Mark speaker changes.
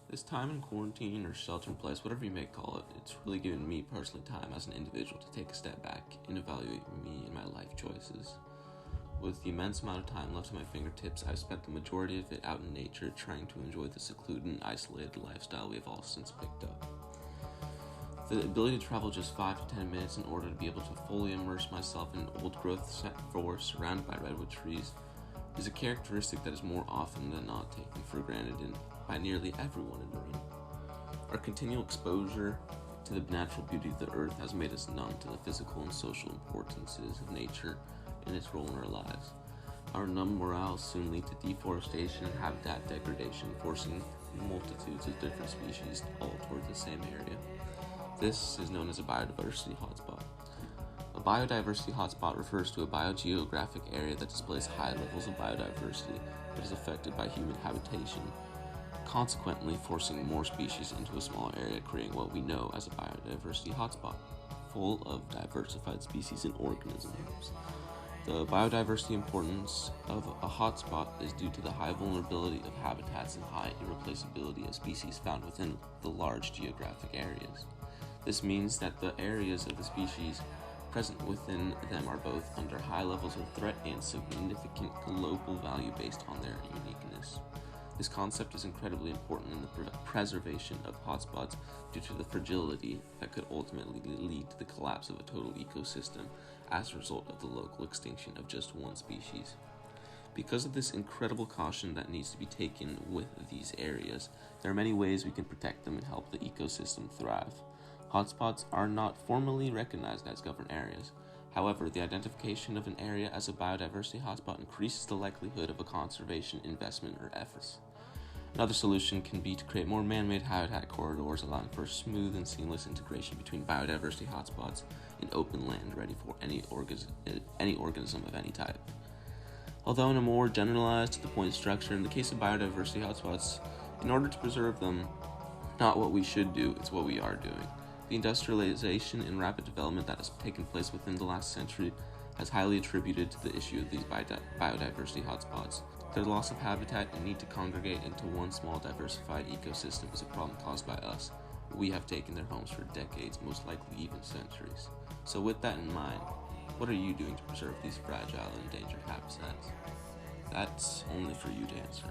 Speaker 1: This time in quarantine or shelter in place, whatever you may call it, it's really given me personally time as an individual to take a step back and evaluate me and my life choices. With the immense amount of time left at my fingertips, I've spent the majority of it out in nature trying to enjoy the secluded and isolated lifestyle we have all since picked up. The ability to travel just 5 to 10 minutes in order to be able to fully immerse myself in an old-growth forest surrounded by redwood trees is a characteristic that is more often than not taken for granted by nearly everyone in Maine. Our continual exposure to the natural beauty of the earth has made us numb to the physical and social importances of nature and its role in our lives. Our numb morale soon lead to deforestation and habitat degradation, forcing multitudes of different species all toward the same area. This is known as a biodiversity hotspot. A biodiversity hotspot refers to a biogeographic area that displays high levels of biodiversity but is affected by human habitation, consequently forcing more species into a small area, creating what we know as a biodiversity hotspot, full of diversified species and organisms. The biodiversity importance of a hotspot is due to the high vulnerability of habitats and high irreplaceability of species found within the large geographic areas. This means that the areas of the species present within them are both under high levels of threat and significant global value based on their uniqueness. This concept is incredibly important in the preservation of hotspots due to the fragility that could ultimately lead to the collapse of a total ecosystem as a result of the local extinction of just one species. Because of this incredible caution that needs to be taken with these areas, there are many ways we can protect them and help the ecosystem thrive. Hotspots are not formally recognized as governed areas. However, the identification of an area as a biodiversity hotspot increases the likelihood of a conservation investment or efforts. Another solution can be to create more man-made habitat corridors, allowing for smooth and seamless integration between biodiversity hotspots and open land ready for any organism of any type. Although in a more generalized to the point structure, in the case of biodiversity hotspots, in order to preserve them, not what we should do, it's what we are doing. The industrialization and rapid development that has taken place within the last century has highly attributed to the issue of these biodiversity hotspots. Their loss of habitat and need to congregate into one small diversified ecosystem is a problem caused by us. We have taken their homes for decades, most likely even centuries. So with that in mind, what are you doing to preserve these fragile and endangered habitats? That's only for you to answer.